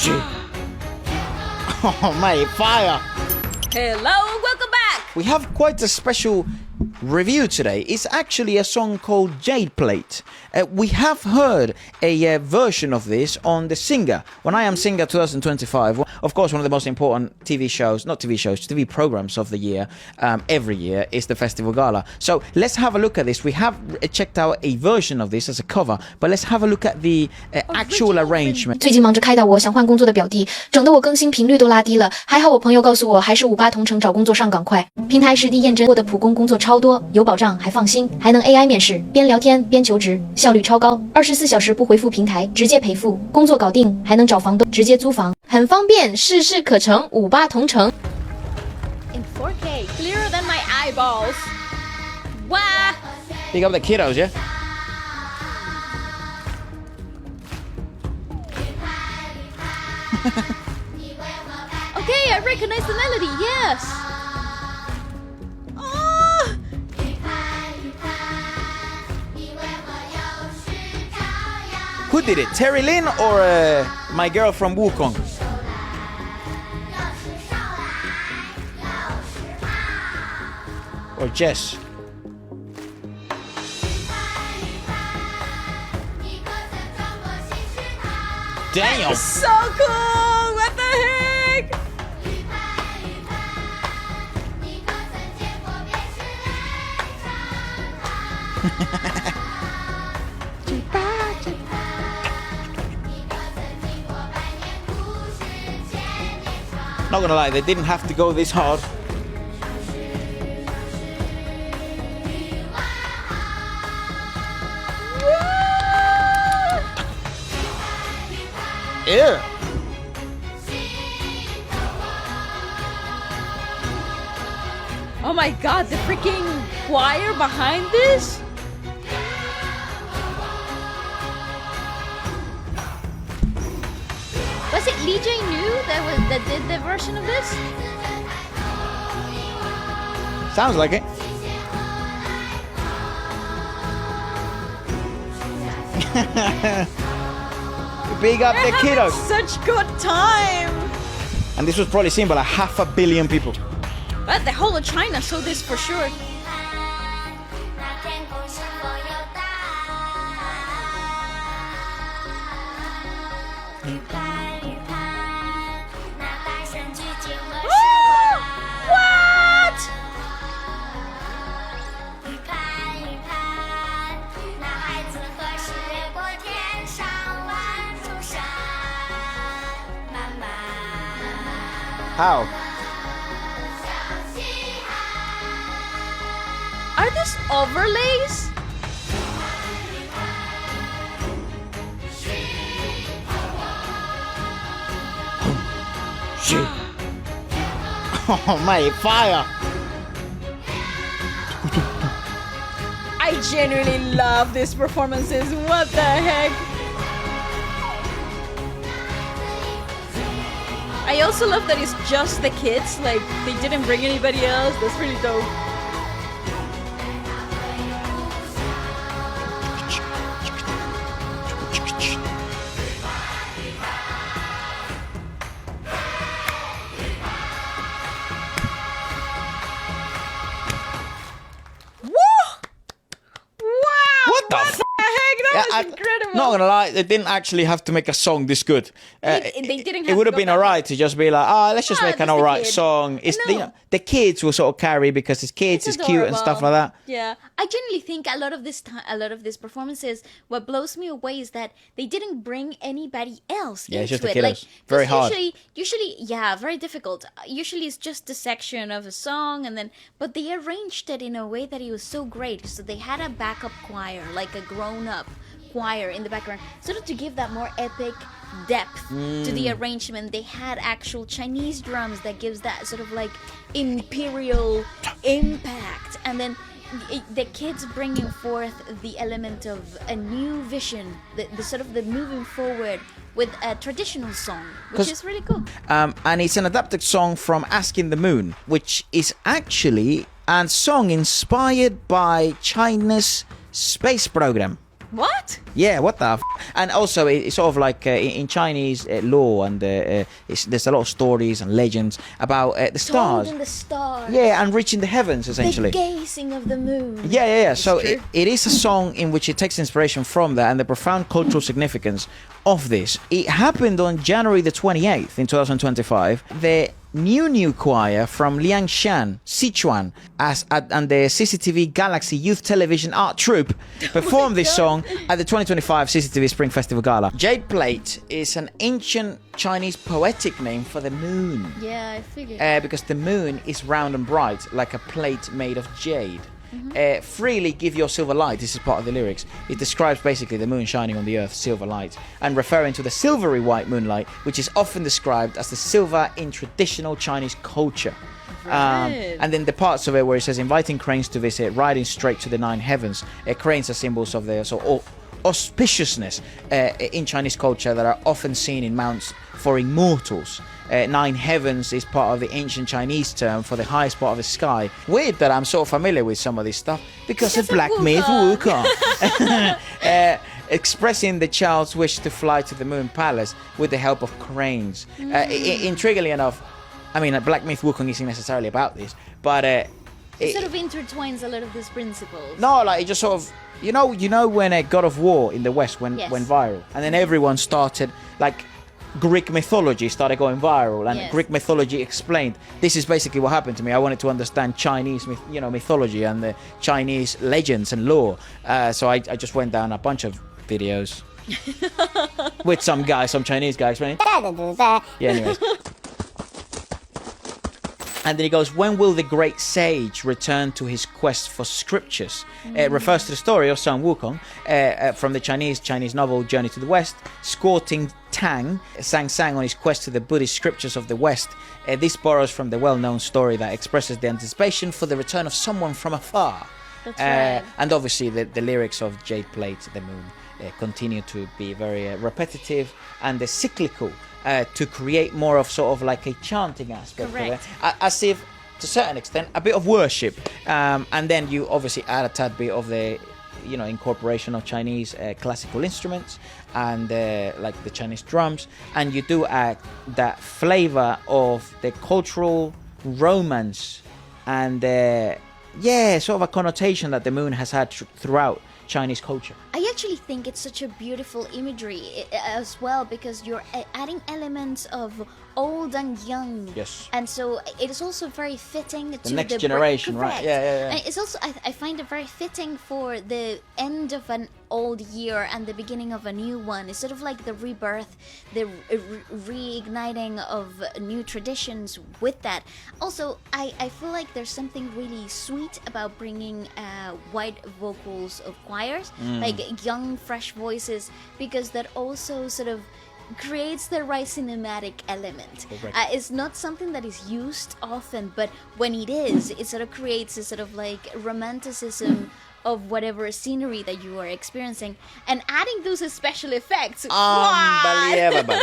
Oh, mate, fire! Hello, welcome back! We have quite a special review today. It's actually a song called Jade Plate. We have heard a version of this on The Singer, When I Am Singer 2025. Of course, one of the most important TV programs of the year, every year, is the Festival Gala. So let's have a look at this. We have checked out a version of this as a cover, but let's have a look at the actual arrangement. 最近忙着开导我想换工作的表弟，整得我更新频率都拉低了。还好我朋友告诉我，还是58同城找工作上岗快。平台实地验证过的普工工作超多，有保障还放心，还能 AI 面试，边聊天边求职，效率超高，24小时不回复平台，直接赔付，工作搞定，还能找房东直接租房，很方便，事事可成，58同城。In 4K, clearer than my eyeballs. Wow! Pick up the kiddos, yeah? Okay, I recognize the melody, yes! Oh! Who did it? Terry Lin or my girl from Wukong? Or Jess? Daniel! So cool! What the heck? Not gonna lie, they didn't have to go this hard. Yeah. Oh my god, the freaking choir behind this? Was it Lee J New that did the version of this? Sounds like it. Big up the kiddos. Such good time. And this was probably seen by like 500 million people. But the whole of China saw this for sure. What? How? Are these overlays? Shit. Oh, mate, fire. I genuinely love these performances. What the heck? I also love that it's just the kids. Like, they didn't bring anybody else. That's really dope. What the f***? That was incredible. Not gonna lie, they didn't actually have to make a song this good. They didn't have it would to have go been that alright to just be like, let's just make an just the alright kid. song. It's No. the kids will sort of carry because it's kids, it's cute and stuff like that. Yeah, I genuinely think a lot of these performances, what blows me away is that they didn't bring anybody else Yeah, it's into just the it. Like, killers. Very 'cause hard. Usually, yeah, very difficult. Usually, it's just a section of a song, but they arranged it in a way that it was so great. So they had a backup choir, like a grown-up choir in the background, sort of to give that more epic depth to the arrangement. They had actual Chinese drums that gives that sort of like imperial impact, and then the kids bringing forth the element of a new vision, the sort of the moving forward with a traditional song, which is really cool. And it's an adapted song from Asking the Moon, which is actually a song inspired by China's space program. What? Yeah, what the And also, it's sort of like in Chinese law, and there's a lot of stories and legends about the stars. Told in the stars. Yeah, and reaching the heavens, essentially. The gazing of the moon. Yeah. So true. it is a song in which it takes inspiration from that and the profound cultural significance of this. It happened on January the 28th in 2025. The New Choir from Liangshan, Sichuan, and the CCTV Galaxy Youth Television Art Troupe performed this song at the 2025 CCTV Spring Festival Gala. Jade plate is an ancient Chinese poetic name for the moon. Yeah, I figured. Because the moon is round and bright, like a plate made of jade. Freely give your silver light. This is part of the lyrics. It describes basically the moon shining on the earth, silver light, and referring to the silvery white moonlight, which is often described as the silver in traditional Chinese culture. And then the parts of it where it says inviting cranes to visit, riding straight to the nine heavens. Cranes are symbols of the auspiciousness in Chinese culture that are often seen in mounts for immortals. Nine heavens is part of the ancient Chinese term for the highest part of the sky. Weird that I'm so familiar with some of this stuff because of Black Myth Wukong. Expressing the child's wish to fly to the Moon Palace with the help of cranes. Intriguingly enough, I mean, Black Myth Wukong isn't necessarily about this, but it sort of intertwines a lot of these principles. No, like it just sort of, you know when God of War in the West went viral, and then everyone started, like Greek mythology started going viral, and Greek mythology explained. This is basically what happened to me. I wanted to understand Chinese mythology and the Chinese legends and lore. So I just went down a bunch of videos with some Chinese guy explaining. Yeah, anyways. And then he goes, when will the great sage return to his quest for scriptures? It refers to the story of Sun Wukong from the Chinese novel Journey to the West. Squatting Tang sang on his quest to the Buddhist scriptures of the West. This borrows from the well-known story that expresses the anticipation for the return of someone from afar. That's right. And obviously the lyrics of Jade Plate, the moon, continue to be very repetitive and cyclical. To create more of sort of like a chanting aspect Correct. of it, as if to a certain extent a bit of worship, and then you obviously add a tad bit of the incorporation of Chinese classical instruments and like the Chinese drums, and you do add that flavor of the cultural romance and sort of a connotation that the moon has had throughout Chinese culture. I actually think it's such a beautiful imagery as well, because you're adding elements of old and young. Yes. And so it is also very fitting to the next generation, right? Yeah. And it's also, I find it very fitting for the end of an old year and the beginning of a new one. It's sort of like the rebirth, the reigniting of new traditions with that. Also, I feel like there's something really sweet about bringing white vocals of choirs, like young, fresh voices, because that also sort of creates the right cinematic element. It's not something that is used often, but when it is, it sort of creates a sort of like romanticism of whatever scenery that you are experiencing, and adding those special effects. Unbelievable.